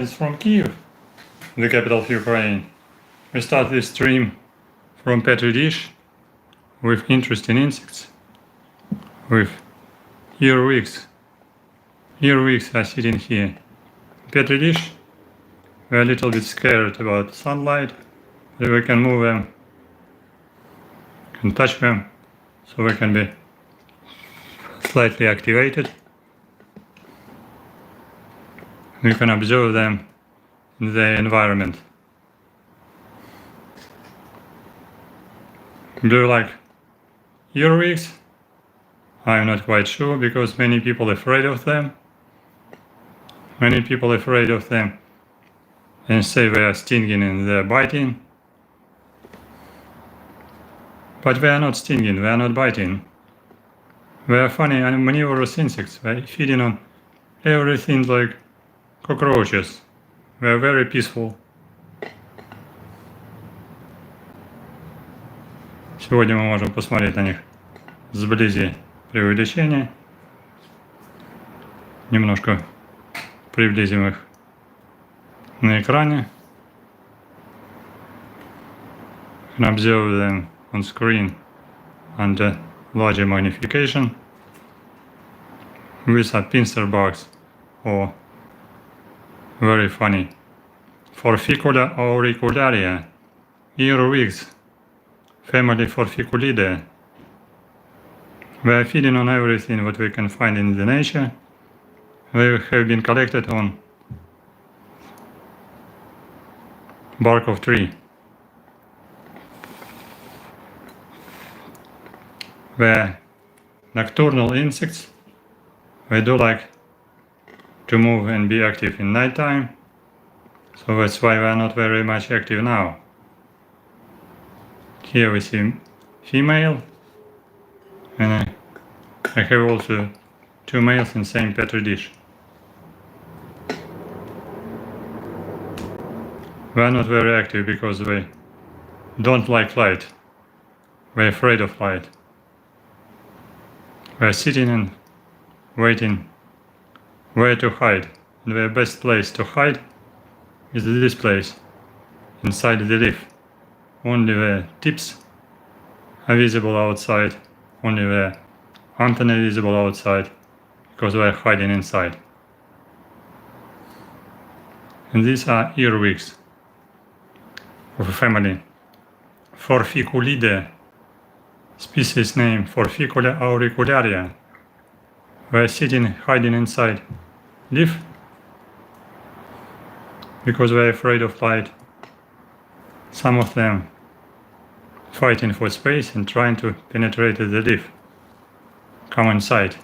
It's from Kyiv, the capital of Ukraine. We start this stream from petri dish with interesting insects, with earwigs. Earwigs are sitting here. Petri dish, we're a little bit scared about sunlight, so we can move them, can touch them, so we can be slightly activated. We can observe them in the environment. Do you like earwigs? I'm not quite sure because many people are afraid of them. Many people are afraid of them and say they are stinging and they are biting. But they are not stinging, they are not biting. They are funny and omnivorous insects. They are feeding on everything like cockroaches. They are very peaceful. Сегодня мы можем посмотреть на них сблизи при увеличении. Немножко приблизим их на экране. And observe them on screen under larger magnification with a pincer box or very funny Forficula auricularia, earwigs, family Forficulidae. They are feeding on everything what we can find in the nature. They have been collected on bark of tree. They are nocturnal insects. They do like to move and be active in nighttime, so that's why we are not very much active now. Here we see female, and I have also two males in same petri dish. We are not very active because they don't like light. We're afraid of light. We're sitting and waiting where to hide. And the best place to hide is this place, inside the leaf. Only the tips are visible outside, only the antennae visible outside, because we are hiding inside. And these are earwigs of a family Forficulidae, species name Forficula auricularia. We are sitting, hiding inside leaf because we are afraid of light. Some of them fighting for space and trying to penetrate the leaf, come inside.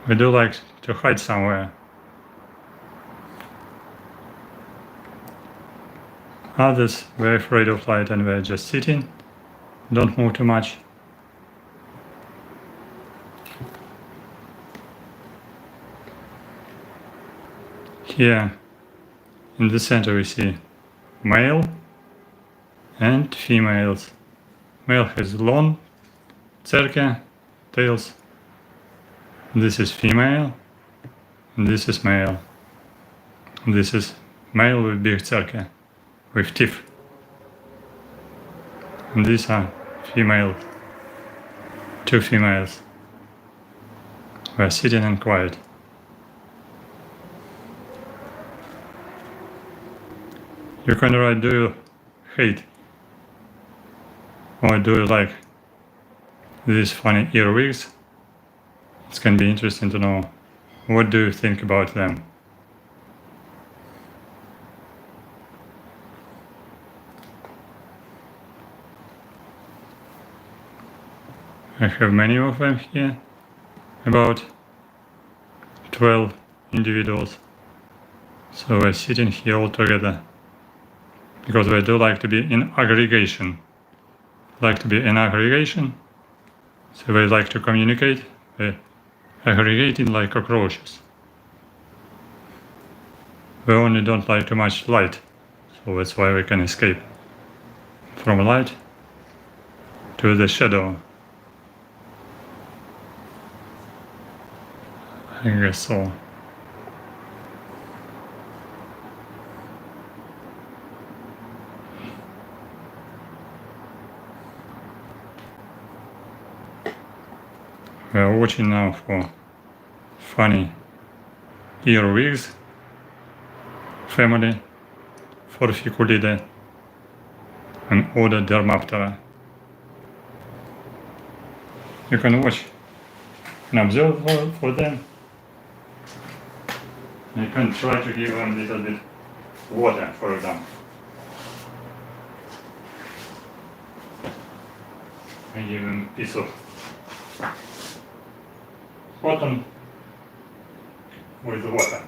We do like to hide somewhere. Others were afraid of light and were just sitting, don't move too much. Here in the center we see male and females. Male has long cerca tails. This is female, and this is male. This is male with big cerca, with teeth. And these are female, two females. We are sitting and quiet. You can write, do you hate or do you like these funny earwigs? It can be interesting to know. What do you think about them? I have many of them here, about 12 individuals. So we're sitting here all together. Because they do like to be in aggregation. Like to be in aggregation. So they like to communicate. They're aggregating like cockroaches. They only don't like too much light. So that's why we can escape from light to the shadow. I guess so. We are watching now for funny earwigs family, Forficulidae, and order Dermaptera. You can watch and observe for them. You can try to give them a little bit water, for example. I give them a piece of cotton with water.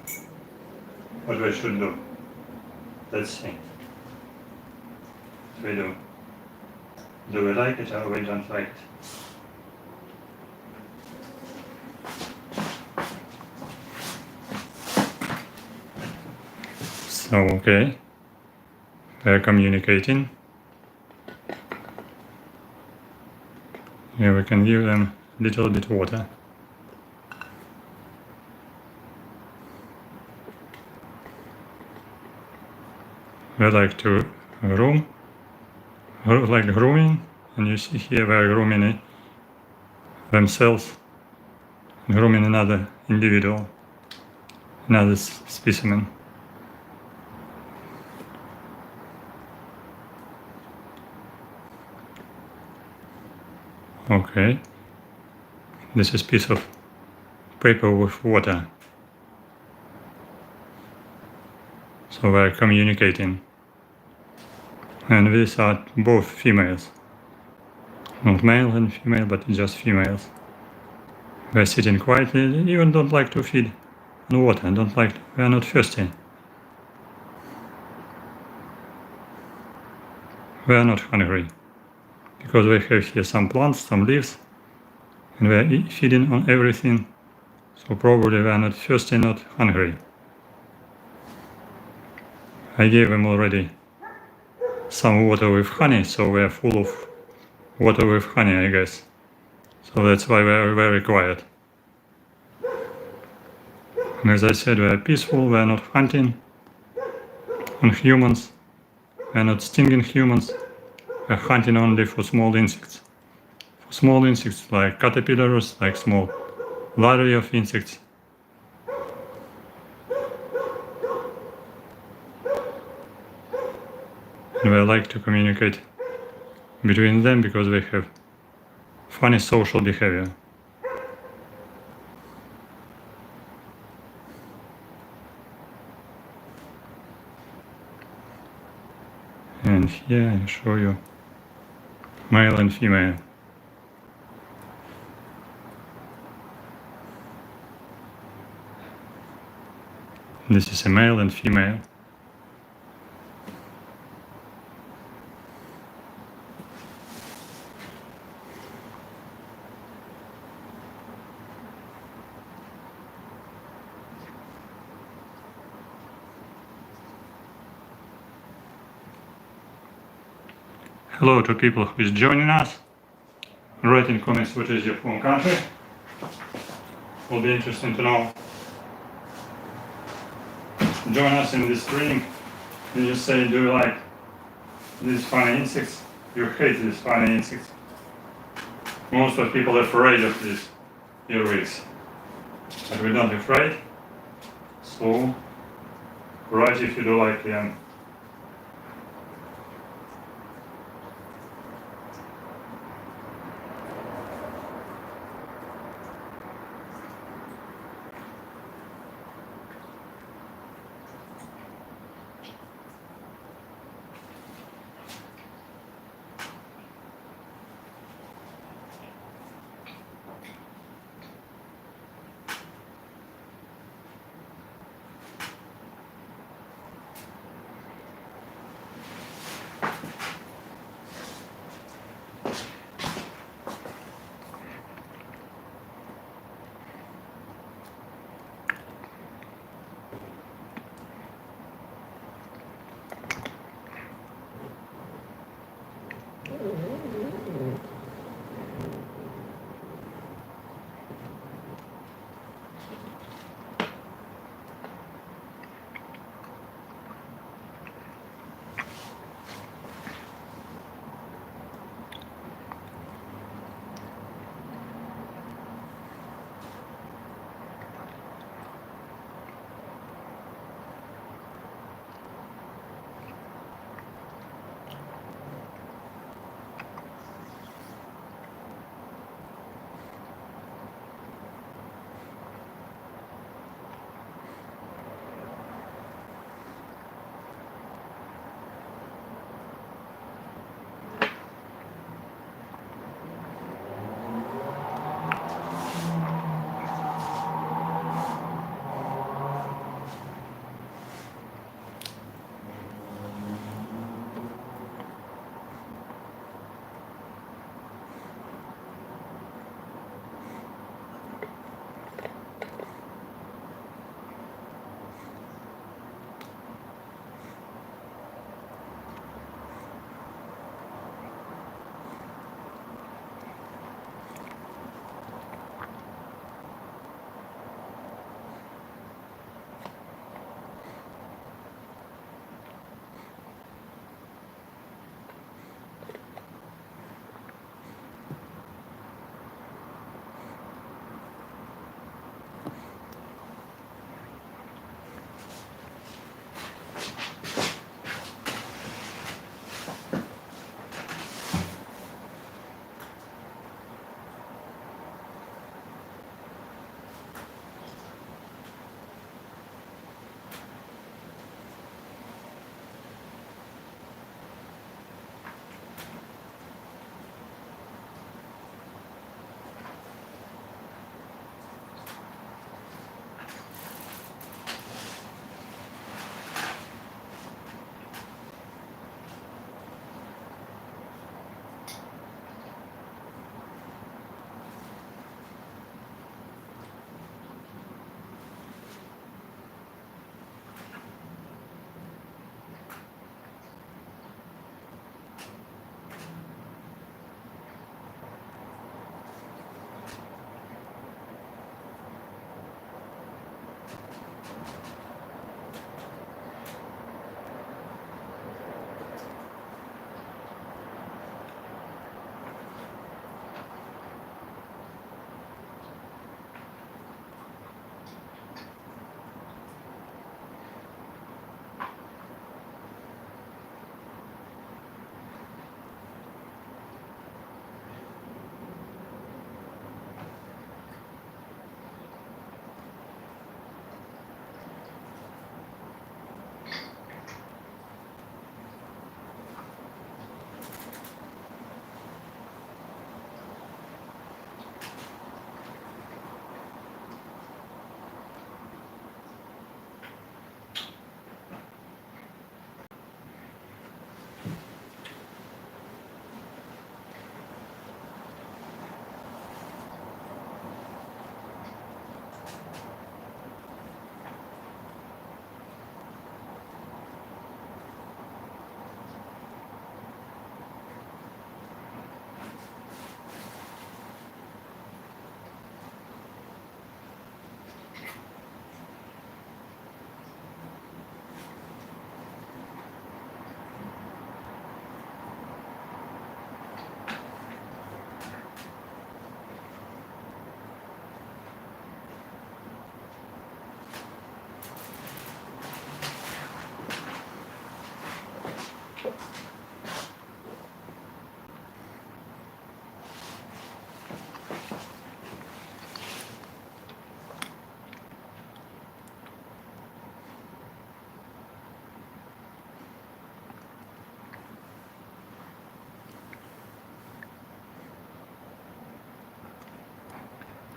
What we should do? Let's see. We do. Do we like it or we don't like it? So, okay. They're communicating. Here we can give them a little bit water. They like to like grooming, and you see here they're grooming themselves, grooming another individual, another specimen. Okay, this is a piece of paper with water. So we're communicating. And these are both females. Not male and female, but just females. They're sitting quietly, they even don't like to feed on water, they're not thirsty. They're not hungry. Because they have here some plants, some leaves, and they're feeding on everything. So probably they're not thirsty, not hungry. I gave them already some water with honey, so we're full of water with honey, I guess. So that's why we're very quiet. And as I said, we're peaceful, we're not hunting on humans, we're not stinging humans, we're hunting only for small insects. For small insects like caterpillars, like small larvae of insects. And they like to communicate between them because they have funny social behavior. And here I show you male and female. This is a male and female. Hello to people who is joining us. Write in comments what is your home country. Will be interesting to know. Join us in this stream. And you say, do you like these funny insects? You hate these funny insects. Most of people are afraid of these earwigs. But we're not afraid. So, write if you do like them.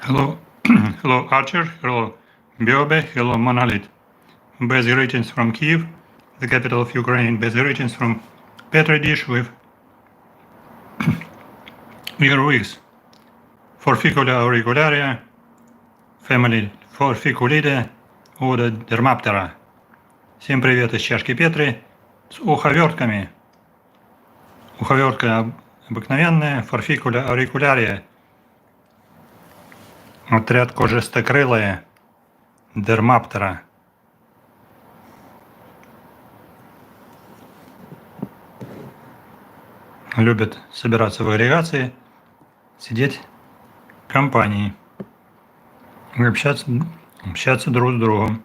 Hello, hello Archer, hello Biobe, hello Monolith. Best greetings from Kyiv, the capital of Ukraine. Best greetings from Petri dish with Earwigs, Forficula auricularia, family Forficulidae, order Dermaptera. Всем привет из чашки Петри с уховертками. Уховертка обыкновенная, Forficula auricularia. Отряд кожистокрылая, Dermaptera. Любят собираться в агрегации, сидеть в компании и общаться друг с другом.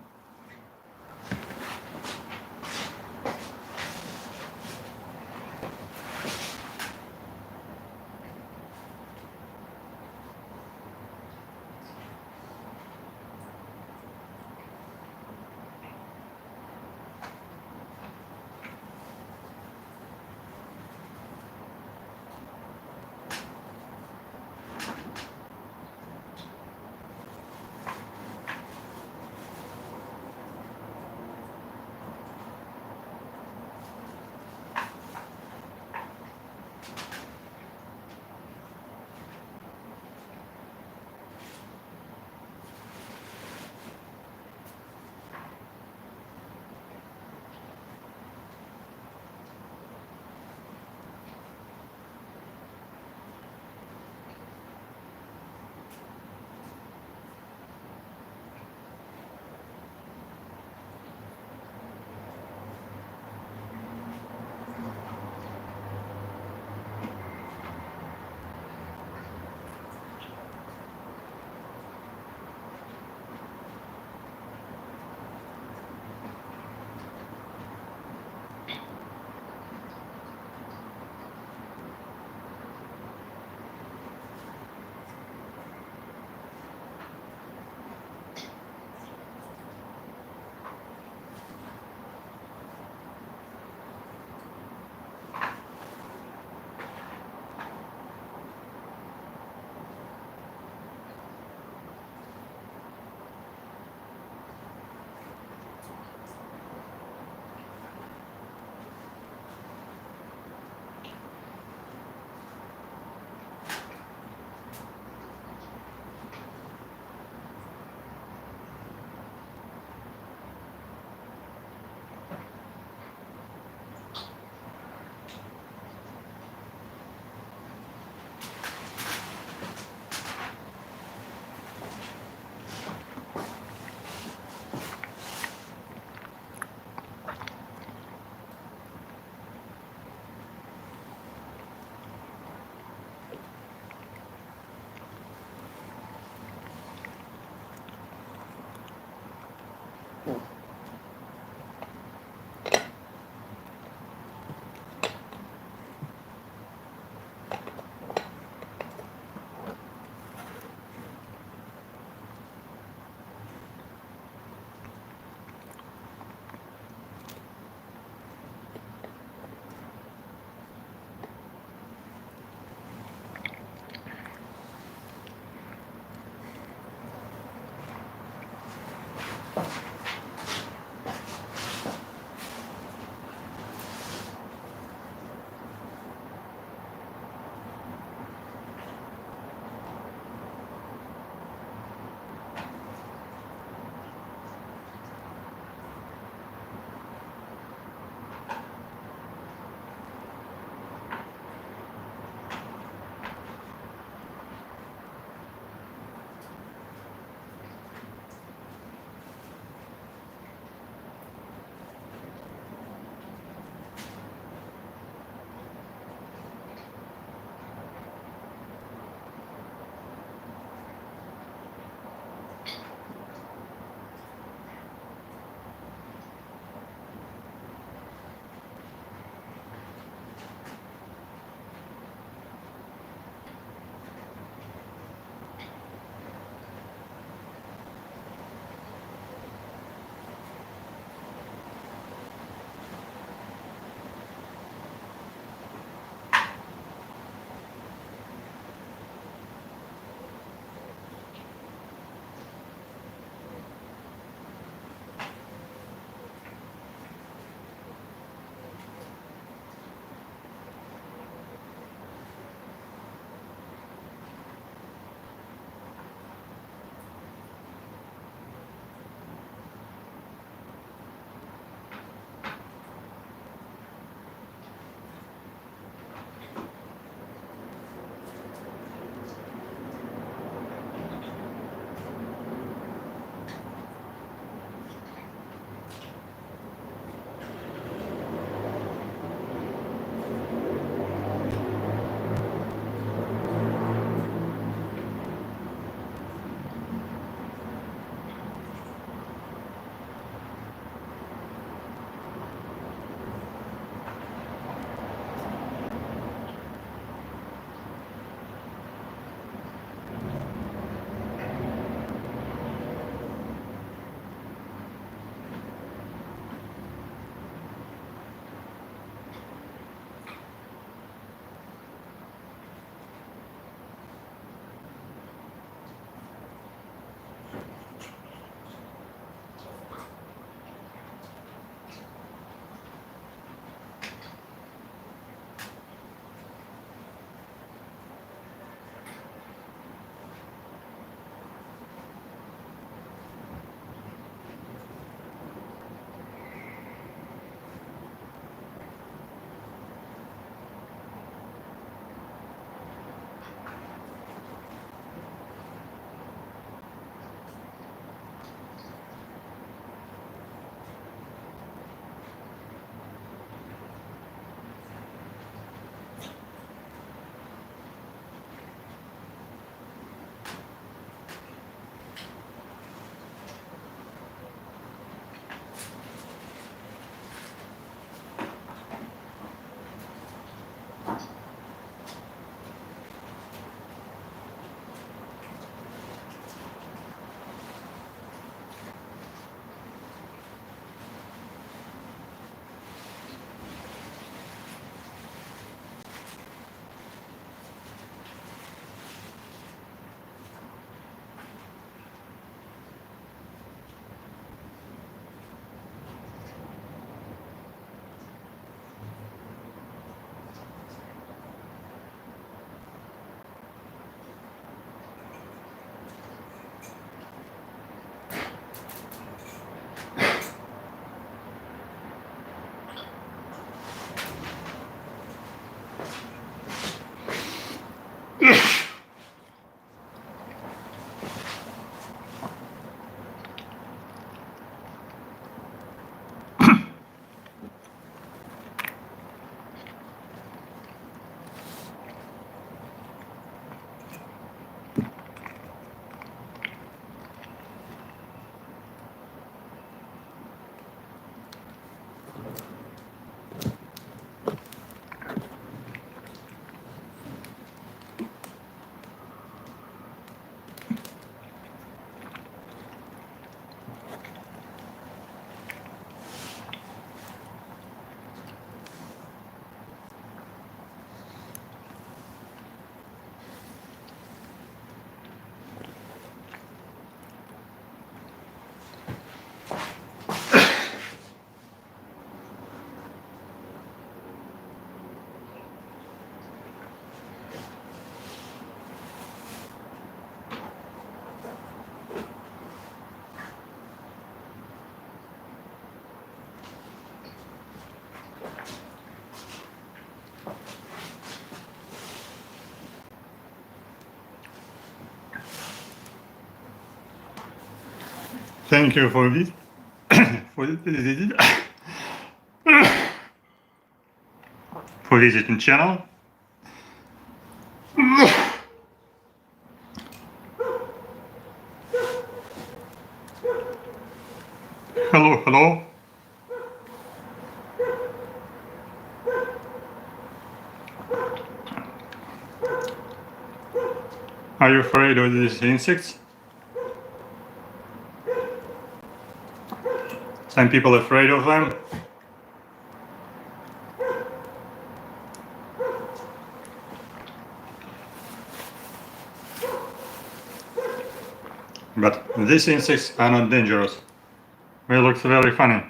Thank you for this. For visiting channel. Hello, hello. Are you afraid of these insects? Some people are afraid of them. But these insects are not dangerous. They look very funny.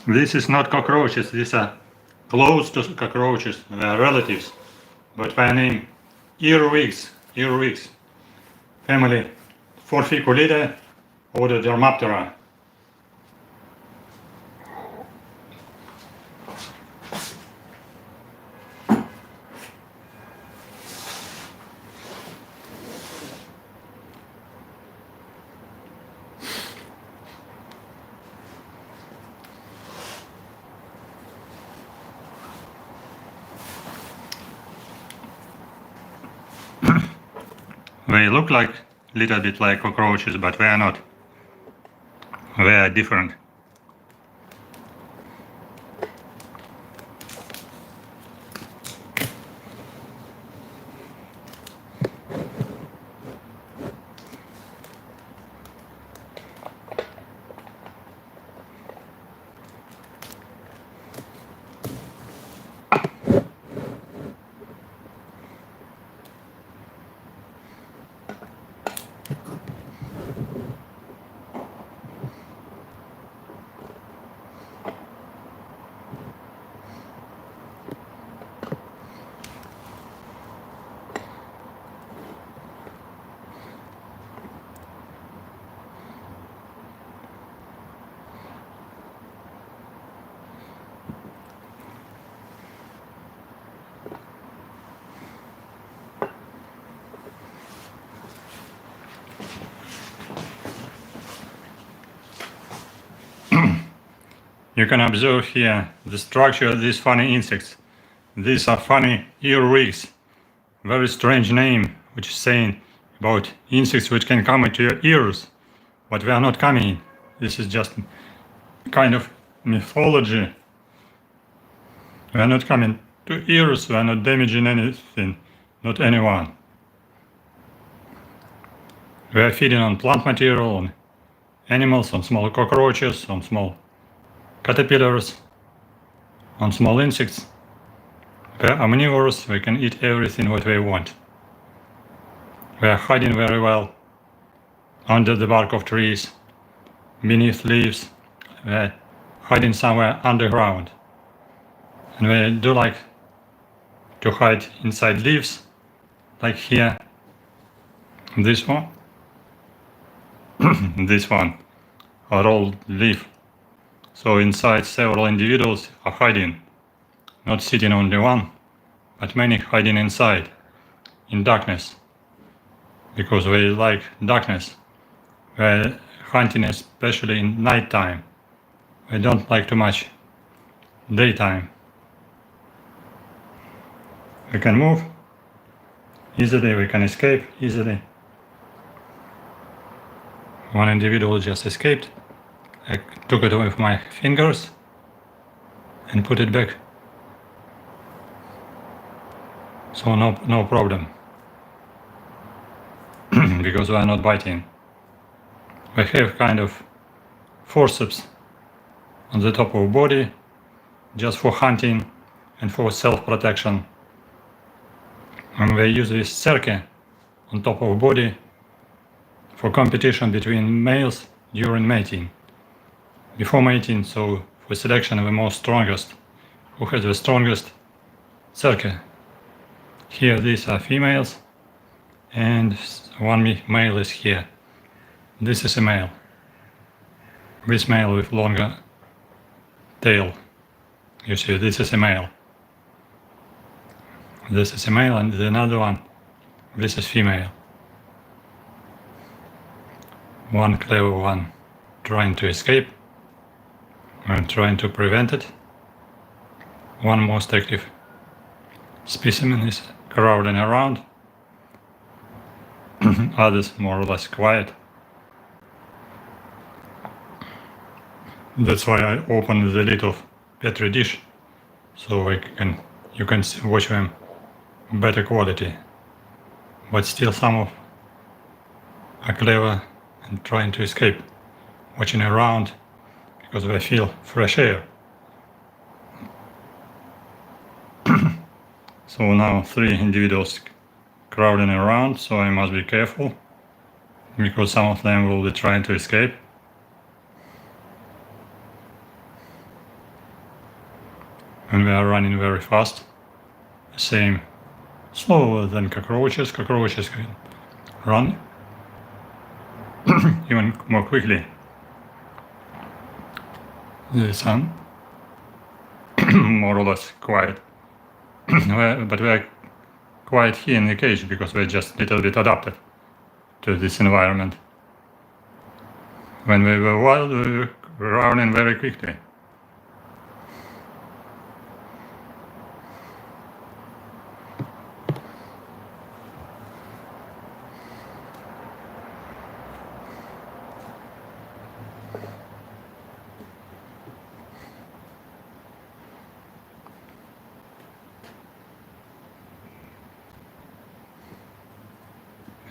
This is not cockroaches, these are close to cockroaches, they are relatives, but by name Earwigs, family Forficula, order Dermaptera. They look like a little bit like cockroaches, but they are not. They are different. You can observe here the structure of these funny insects. These are funny earwigs. Very strange name, which is saying about insects which can come into your ears, but they are not coming. This is just kind of mythology. They are not coming to ears, they are not damaging anything, not anyone. They are feeding on plant material, on animals, on small cockroaches, on small caterpillars, on small insects. They are omnivorous, they can eat everything what they want. They are hiding very well under the bark of trees, beneath leaves, they are hiding somewhere underground. And they do like to hide inside leaves, like here, this one, this one, a rolled leaf. So inside several individuals are hiding, not sitting only one, but many hiding inside, in darkness, because they like darkness. They're hunting especially in night time. They don't like too much daytime. We can move easily, we can escape easily. One individual just escaped. I took it with my fingers and put it back. So no problem. Because they are not biting. They have kind of forceps on the top of body, just for hunting and for self-protection. And they use this cerke on top of body for competition between males during mating. Before mating, so for selection of the most strongest, who has the strongest cerke. Here these are females, and one male is here. This is a male. This male with longer tail. You see, this is a male. This is a male, and another one, this is female. One clever one trying to escape and trying to prevent it. One most active specimen is crowding around. Others more or less quiet. That's why I opened the lid of petri dish, so you can watch them better quality. But still some of are clever and trying to escape, watching around because they feel fresh air. So now 3 individuals crowding around, so I must be careful because some of them will be trying to escape. And they are running very fast. Same, slower than cockroaches. Cockroaches can run even more quickly. This one more or less quiet. But we are quiet here in the cage because we're just a little bit adapted to this environment. When we were wild, we were running very quickly.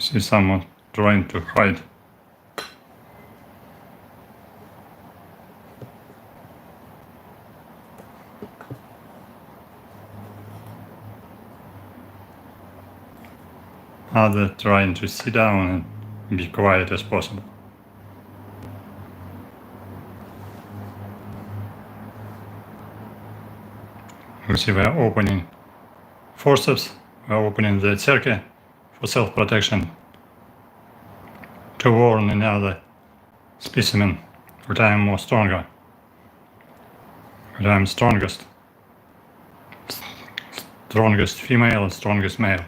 See someone trying to hide. Other trying to sit down and be quiet as possible. You see we are opening forceps, we are opening the cerke for self-protection to warn another specimen that I am more stronger, that I am strongest female and strongest male.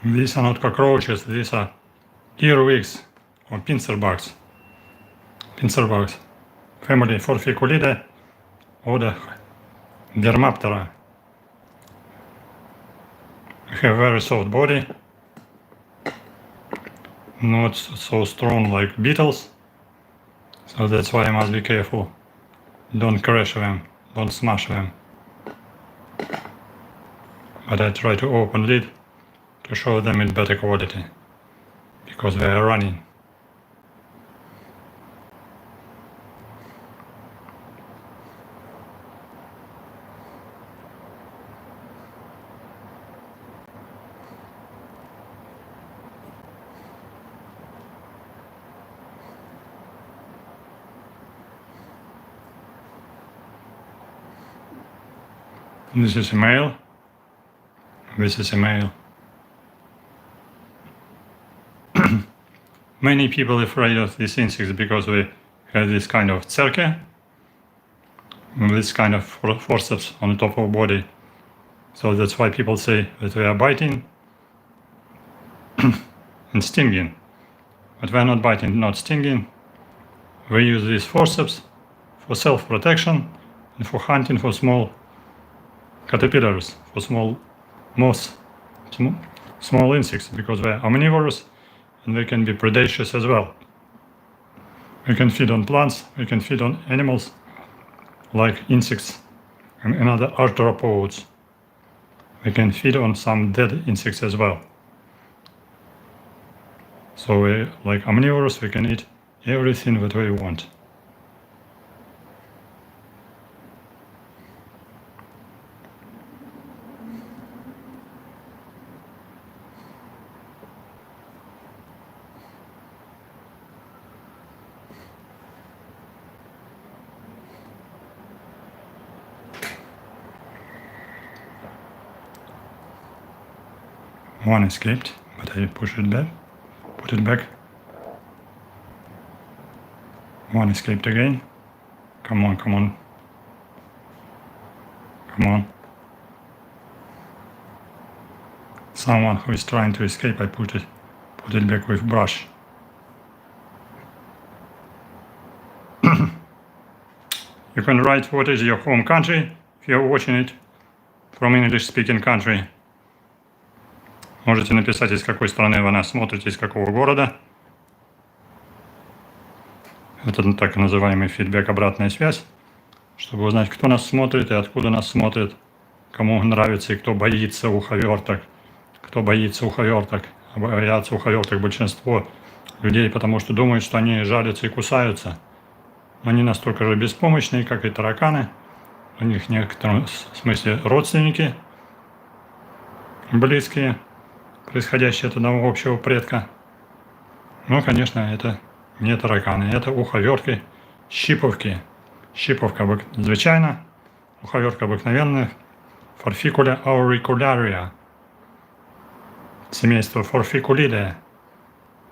These are not cockroaches, these are earwigs or pincer bugs. Pincer bugs. Family Forficulidae, order Dermaptera. They have very soft body, not so strong like beetles, so that's why I must be careful. Don't crush them, don't smash them. But I try to open lid to show them in better quality, because they are running. This is a male. This is a male. Many people are afraid of these insects because we have this kind of cerke, this kind of forceps on the top of the body. So that's why people say that we are biting and stinging. But we are not biting, not stinging. We use these forceps for self-protection and for hunting for small caterpillars, for small moths, small insects, because they are omnivorous and they can be predaceous as well. We can feed on plants, we can feed on animals like insects and other arthropods. We can feed on some dead insects as well. So we, like omnivorous, we can eat everything that we want. One escaped, but I pushed it back, put it back. One escaped again. Come on, come on. Come on. Someone who is trying to escape, I put it back with brush. You can write what is your home country if you're watching it from English-speaking country. Можете написать, из какой страны вы нас смотрите, из какого города. Это так называемый фидбэк, обратная связь, чтобы узнать, кто нас смотрит и откуда нас смотрит, кому нравится и кто боится уховерток. Кто боится уховерток. Боятся уховерток большинство людей, потому что думают, что они жалятся и кусаются. Но они настолько же беспомощные, как и тараканы. У них в некотором смысле родственники близкие, происходящие от одного общего предка. Но, конечно, это не тараканы, это уховертки, щипавки. Щипавка звичайна, уховертка обыкновенная, Forficula auricularia, семейство Forficulidae,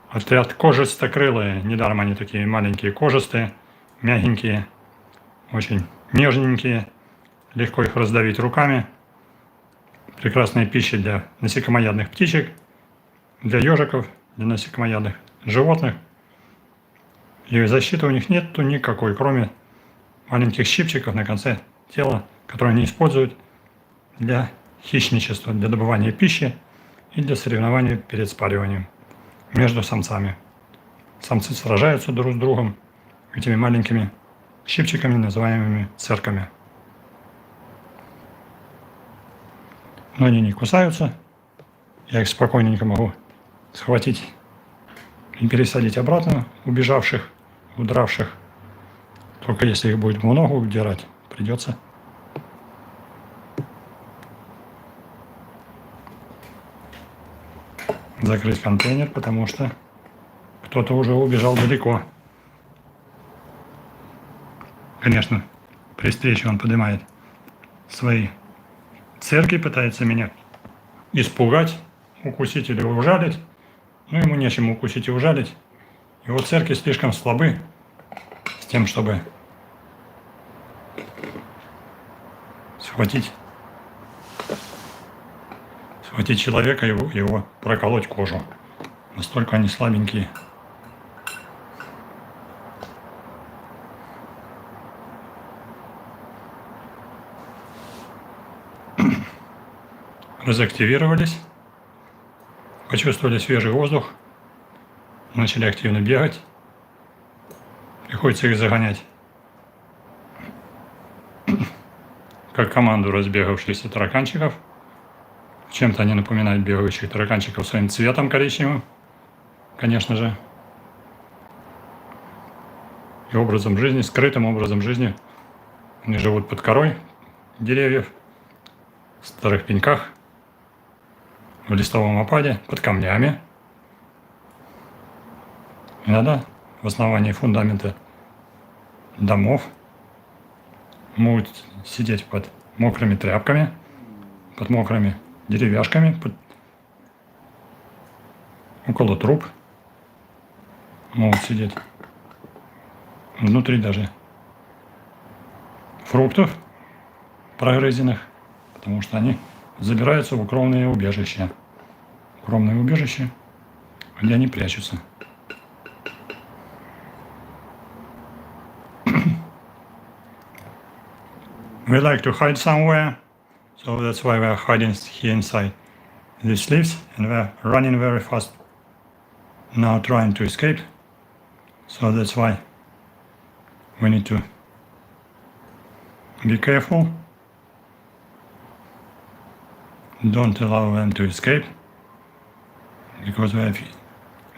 отряд кожистокрылые, недаром они такие маленькие, кожистые, мягенькие, очень нежненькие, легко их раздавить руками. Прекрасная пища для насекомоядных птичек, для ежиков, для насекомоядных животных. И защиты у них нету никакой, кроме маленьких щипчиков на конце тела, которые они используют для хищничества, для добывания пищи и для соревнований перед спариванием между самцами. Самцы сражаются друг с другом этими маленькими щипчиками, называемыми церками. Но они не кусаются. Я их спокойненько могу схватить и пересадить обратно, убежавших, удравших. Только если их будет много удирать, придется закрыть контейнер, потому что кто-то уже убежал далеко. Конечно, при встрече он поднимает свои церкви, пытается меня испугать, укусить или ужалить. Но ему нечем укусить и ужалить. Его церкви слишком слабы с тем, чтобы схватить человека и его проколоть кожу. Настолько они слабенькие. Разактивировались, почувствовали свежий воздух, начали активно бегать, приходится их загонять, как команду разбегавшихся тараканчиков в Чем-то они напоминают бегающих тараканчиков своим цветом коричневым, конечно же. И образом жизни, скрытым образом жизни. Они живут под корой деревьев, в старых пеньках, в листовом опаде, под камнями. Иногда в основании фундамента домов могут сидеть под мокрыми тряпками, под мокрыми деревяшками, около труб могут сидеть. Внутри даже фруктов прогрызенных, потому что они забираются в укромные убежища. Укромные убежища, где они прячутся. We like to hide somewhere, so that's why we are hiding here inside these leaves, and we are running very fast now, trying to escape. So that's why we need to be careful. Don't allow them to escape, because we are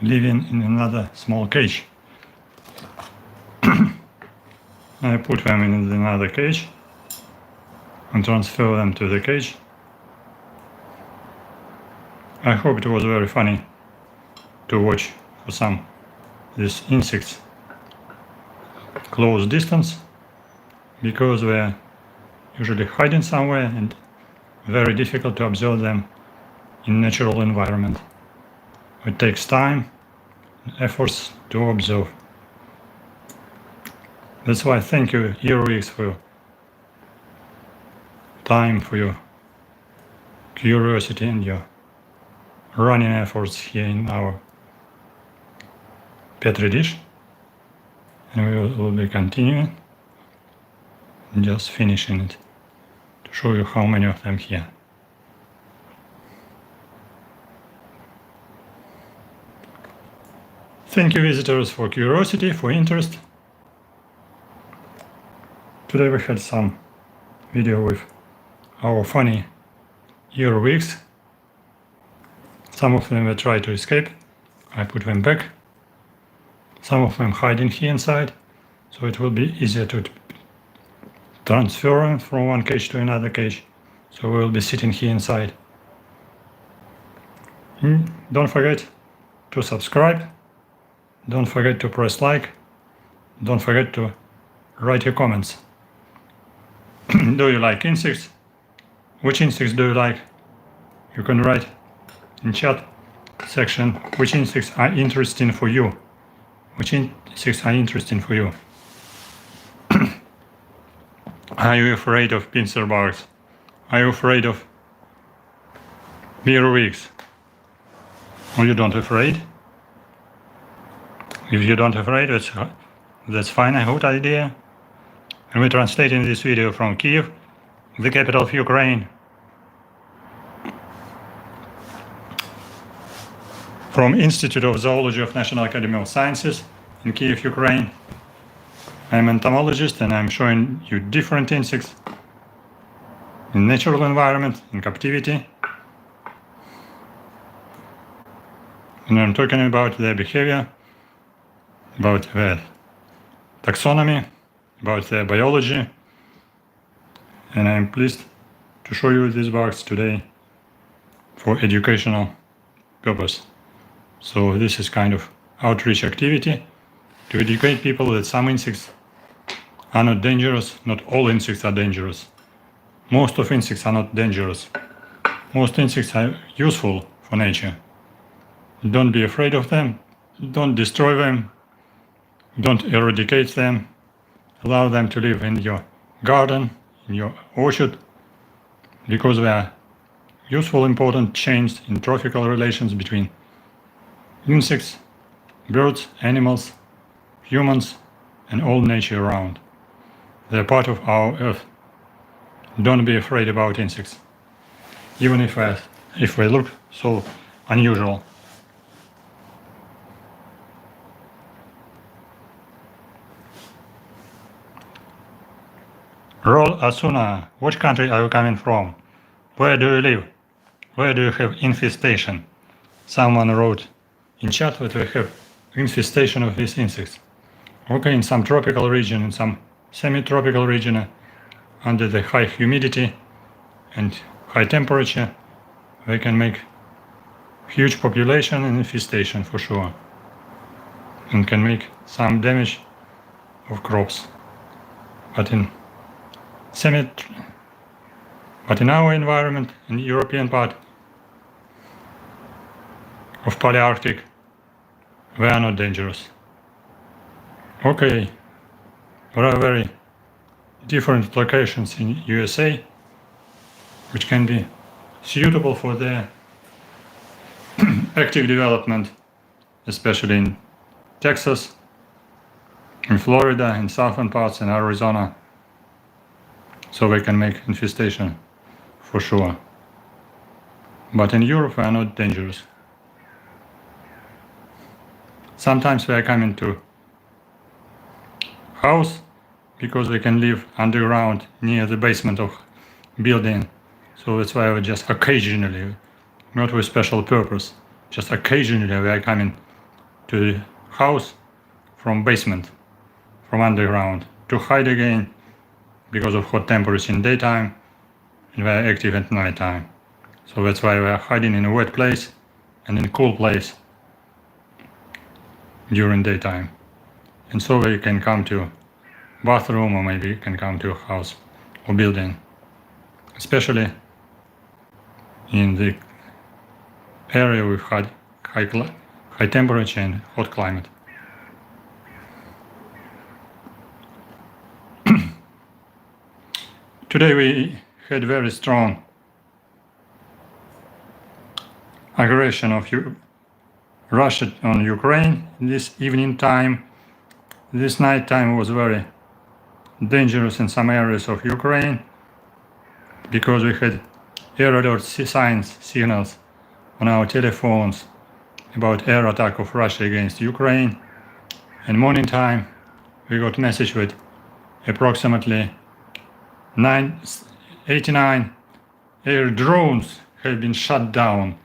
living in another small cage. I put them in another cage and transfer them to the cage. I hope it was very funny to watch for some these insects close distance, because they're usually hiding somewhere and very difficult to observe them in natural environment. It takes time and efforts to observe. That's why thank you, Earwigs, for your time, for your curiosity and your running efforts here in our petri dish. And we will be continuing, just finishing it, to show you how many of them here. Thank you, visitors, for curiosity, for interest. Today we had some video with our funny earwigs. Some of them will try to escape. I put them back. Some of them hiding here inside, so it will be easier to transfer them from one cage to another cage. So we will be sitting here inside. Don't forget to subscribe. Don't forget to press like. Don't forget to write your comments. Do you like insects? Which insects do you like? You can write in chat section which insects are interesting for you. Which insects are interesting for you? Are you afraid of pincer bugs? Are you afraid of earwigs? Or you don't afraid? If you don't afraid, that's fine, a good idea. And we're translating this video from Kyiv, the capital of Ukraine. From Institute of Zoology of National Academy of Sciences in Kyiv, Ukraine. I'm an entomologist, and I'm showing you different insects in natural environment, in captivity. And I'm talking about their behavior, about their taxonomy, about their biology. And I'm pleased to show you these bugs today for educational purpose. So this is kind of outreach activity to educate people that some insects are not dangerous. Not all insects are dangerous. Most of insects are not dangerous. Most insects are useful for nature. Don't be afraid of them. Don't destroy them. Don't eradicate them. Allow them to live in your garden, in your orchard, because they are useful, important chains in trophical relations between insects, birds, animals, humans, and all nature around. They're part of our earth. Don't be afraid about insects, even if they look so unusual. Rol Asuna, which country are you coming from? Where do you live? where do you have infestation? Someone wrote in chat that we have infestation of these insects. Okay, in some tropical region, in some semi-tropical region, under the high humidity and high temperature, they can make huge population and infestation for sure, and can make some damage of crops. But in our environment, in the European part of Palearctic, they are not dangerous. Okay, there are very different locations in USA which can be suitable for their active development, especially in Texas, in Florida, in southern parts, in Arizona, so they can make infestation for sure. But in Europe they are not dangerous. Sometimes they are coming to house because they can live underground near the basement of building, so that's why we just occasionally, not with special purpose, just occasionally they are coming to the house from basement, from underground, to hide again because of hot temperatures in daytime, and they are active at night time. So that's why we are hiding in a wet place and in a cool place during daytime. And so they can come to bathroom, or maybe can come to a house or building, especially in the area with high temperature and hot climate. Today we had very strong aggression of Russia on Ukraine this evening time. This night time was very dangerous in some areas of Ukraine because we had air alert signals on our telephones about air attack of Russia against Ukraine. And morning time we got message with approximately 89 air drones have been shut down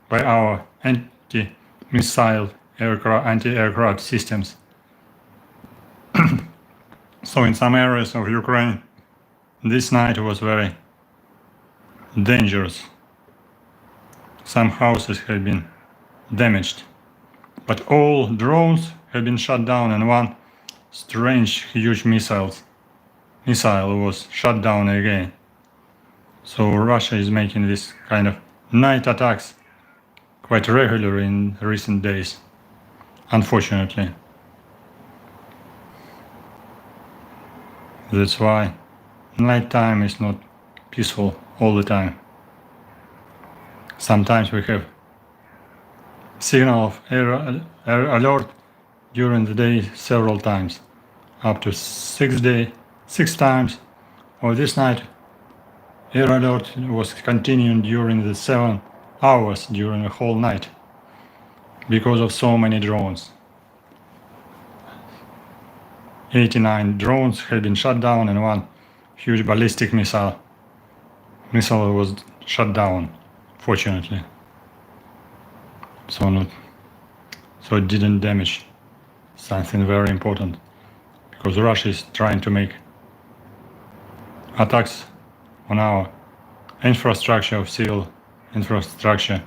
by our anti-missile anti-aircraft systems. So in some areas of Ukraine this night was very dangerous. Some houses have been damaged, but all drones have been shut down, and one strange huge missile was shut down again. So Russia is making this kind of night attacks quite regularly in recent days, unfortunately. That's why nighttime is not peaceful all the time. Sometimes we have signal of air alert during the day several times, up to 6 times. Or this night air alert was continuing during the 7 hours during the whole night because of so many drones. 89 drones had been shut down, and one huge ballistic missile was shut down, fortunately. So it didn't damage something very important, because Russia is trying to make attacks on our infrastructure of civil infrastructure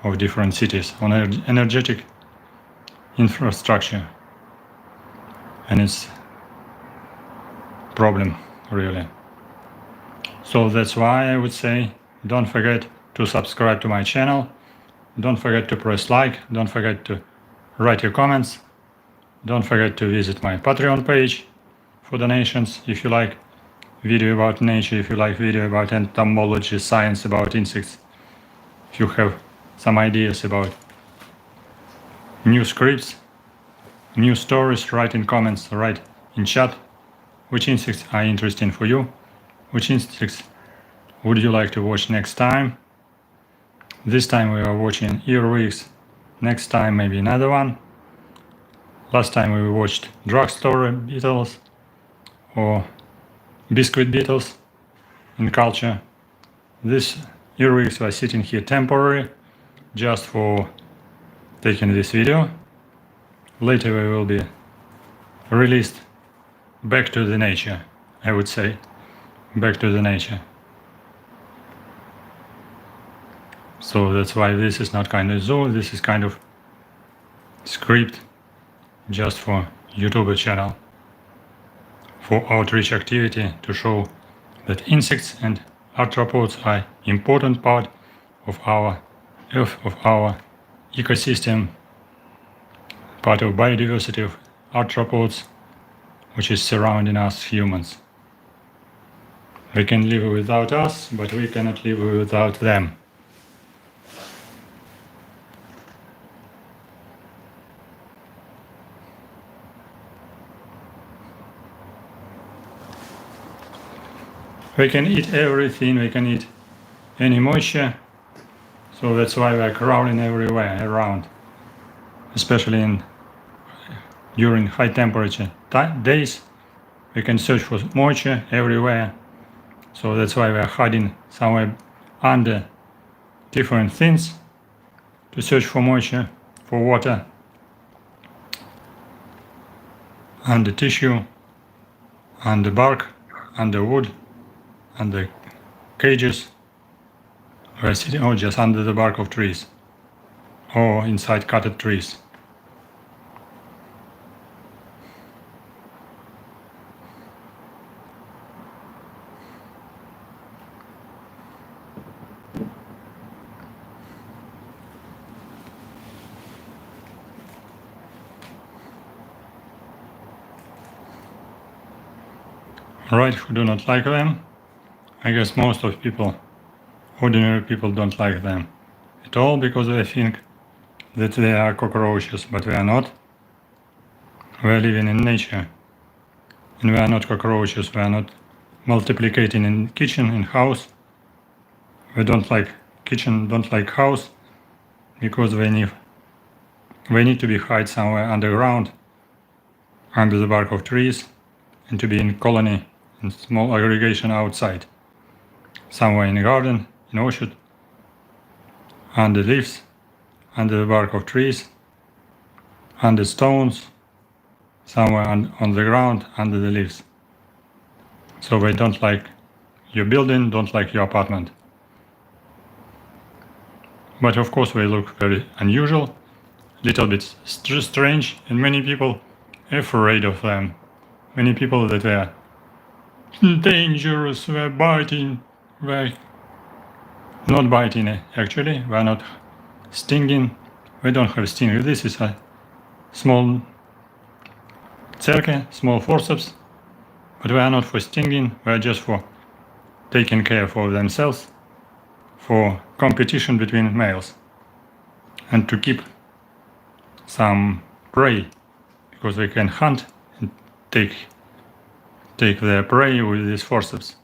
of different cities, on energetic infrastructure, and it's problem really. So that's why I would say don't forget to subscribe to my channel, don't forget to press like, don't forget to write your comments, don't forget to visit my Patreon page for donations if you like video about nature, if you like video about entomology, science about insects, if you have some ideas about new scripts, new stories, write in comments, write in chat which insects are interesting for you, which insects would you like to watch next time. This time we are watching earwigs, next time maybe another one. Last time we watched drugstore beetles or biscuit beetles in culture. This earwigs were sitting here temporary, just for taking this video. Later we will be released back to the nature, I would say. Back to the nature. So that's why this is not kind of zoo, this is kind of script just for YouTube channel, for outreach activity, to show that insects and arthropods are important part of our earth, of our ecosystem, part of biodiversity of arthropods, which is surrounding us humans. They can live without us, but we cannot live without them. We can eat everything, we can eat any moisture, so that's why we are crowding everywhere around, especially during high temperature days. We can search for moisture everywhere, so that's why we are hiding somewhere under different things to search for moisture, for water, under tissue, under bark, under wood, under cages. We are sitting, or just under the bark of trees, or inside cutted trees. Right, who do not like them? I guess most of people, ordinary people, don't like them at all, because they think that they are cockroaches, but we are not. We are living in nature, and we are not cockroaches. We are not multiplicating in kitchen, in house. We don't like kitchen, don't like house, because they need to be hide somewhere underground, under the bark of trees, and to be in colony, in small aggregation outside, somewhere in a garden, in orchard, under leaves, under the bark of trees, under stones, somewhere on the ground, under the leaves. So they don't like your building, don't like your apartment. But of course they look very unusual, little bit strange, and many people are afraid of them. Many people that they are dangerous, they're biting, they're not biting actually, they're not stinging, they don't have sting. This is a small cerca, small forceps, but they are not for stinging, they are just for taking care for themselves, for competition between males, and to keep some prey, because they can hunt and take their prey with these forceps,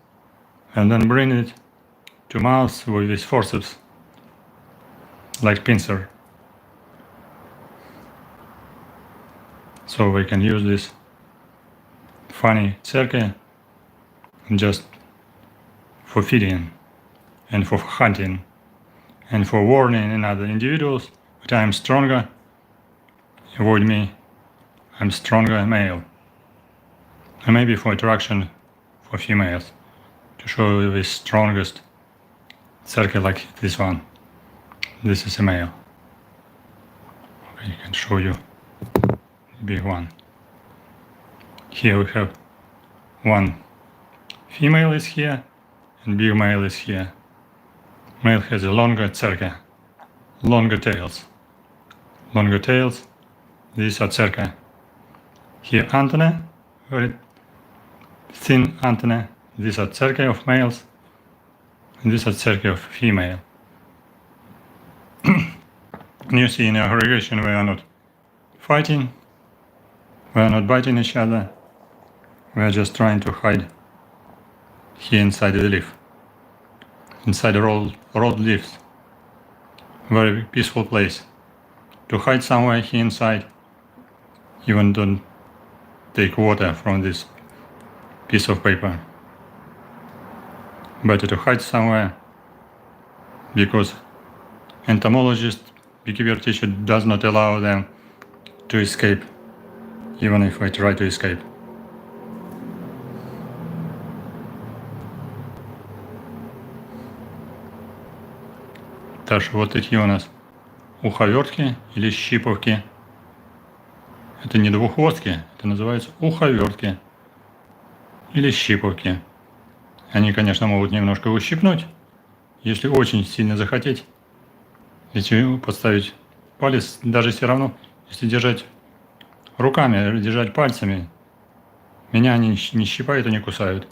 and then bring it to mouth with these forceps, like pincer. So we can use this funny cerca just for feeding and for hunting and for warning another individuals that I am stronger, avoid me, I'm stronger male. And maybe for attraction for females, to show you the strongest cerca like this one. This is a male. Okay, I can show you the big one. Here we have one female is here and big male is here. Male has a longer cerca, longer tails. Longer tails, these are cerca. Here antenna, very thin antenna, these are cerca of males, and these are cerca of female. You see in aggregation we are not fighting, we are not biting each other, we are just trying to hide here inside the leaf, inside the rolled leaves. Very peaceful place to hide somewhere here inside. Even don't take water from this piece of paper. Better to hide somewhere because entomologist, beekeeper teacher does not allow them to escape, even if I try to escape. Так что вот такие у нас уховертки или щипавки. Это не двуххвостки, это называется уховертки или щипавки. Они, конечно, могут немножко ущипнуть, если очень сильно захотеть. Если подставить палец, даже все равно, если держать руками, держать пальцами, меня они не щипают и не кусают.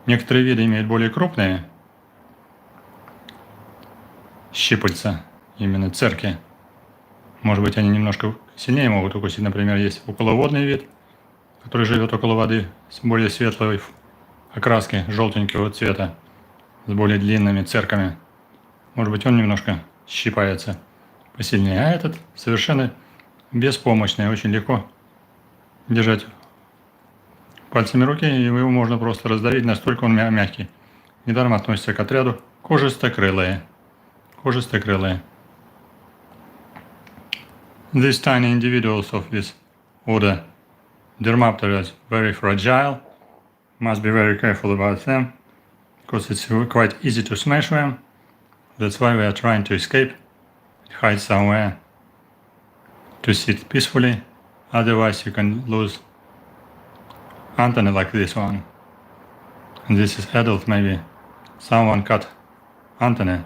Некоторые виды имеют более крупные щипальца, именно церки. Может быть, они немножко сильнее могут укусить. Например, есть околоводный вид, который живет около воды, с более светлой окраски, желтенького цвета, с более длинными церками. Может быть, он немножко щипается посильнее. А этот совершенно беспомощный, очень легко держать пальцами руки, и его можно просто раздавить, настолько он мягкий. Недаром относится к отряду кожистокрылые. Кожистокрылые. These tiny individuals of this order Dermaptera is very fragile. Must be very careful about them, because it's quite easy to smash them. That's why we are trying to escape, hide somewhere, to sit peacefully. Otherwise you can lose antennae like this one. And this is adult, maybe someone cut antennae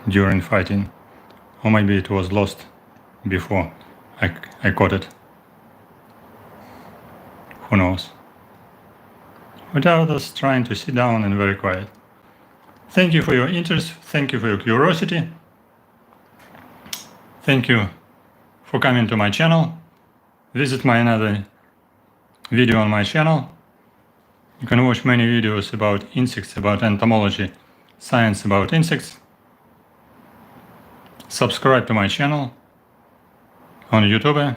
during fighting, or maybe it was lost before I caught it. Who knows? But I was trying to sit down and very quiet. Thank you for your interest. Thank you for your curiosity. Thank you for coming to my channel. Visit my another video on my channel. You can watch many videos about insects, about entomology, science about insects. Subscribe to my channel on YouTube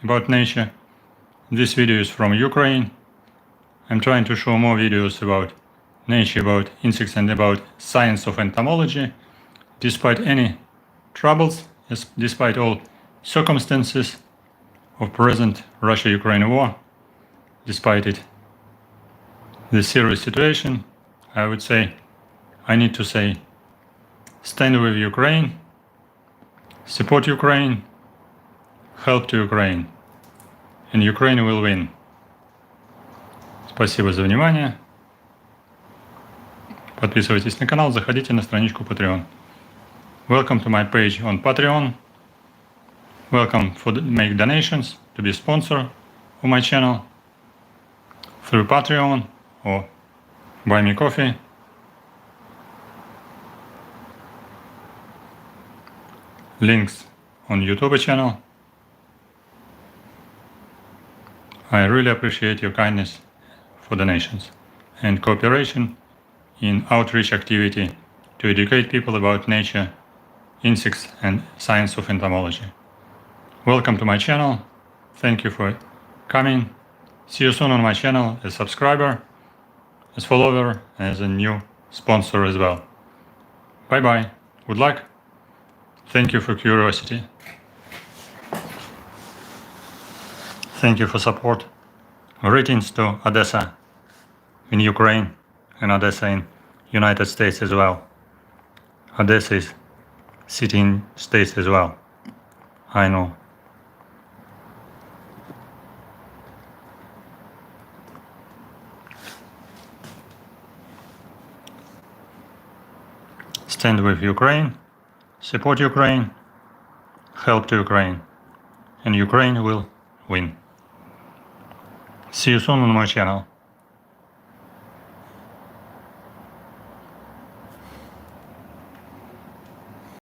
about nature. This video is from Ukraine. I'm trying to show more videos about nature, about insects and about science of entomology. Despite any troubles, despite all circumstances of present Russia-Ukraine war, despite it, the serious situation, I would say, I need to say, stand with Ukraine, support Ukraine, help to Ukraine, and Ukraine will win. Спасибо за внимание. Подписывайтесь на канал, заходите на страничку Patreon. Welcome to my page on Patreon. Welcome for make donations to be sponsor of my channel through Patreon or buy me coffee. Links on YouTube channel. I really appreciate your kindness for donations and cooperation in outreach activity to educate people about nature, insects and science of entomology. Welcome to my channel. Thank you for coming. See you soon on my channel as subscriber, as follower, as a new sponsor as well. Bye bye. Good luck. Thank you for curiosity. Thank you for support. Greetings to Odessa in Ukraine and Odessa in United States as well. Odessa is city in States as well. I know. Stand with Ukraine, support Ukraine, help to Ukraine, and Ukraine will win. See you soon on my channel.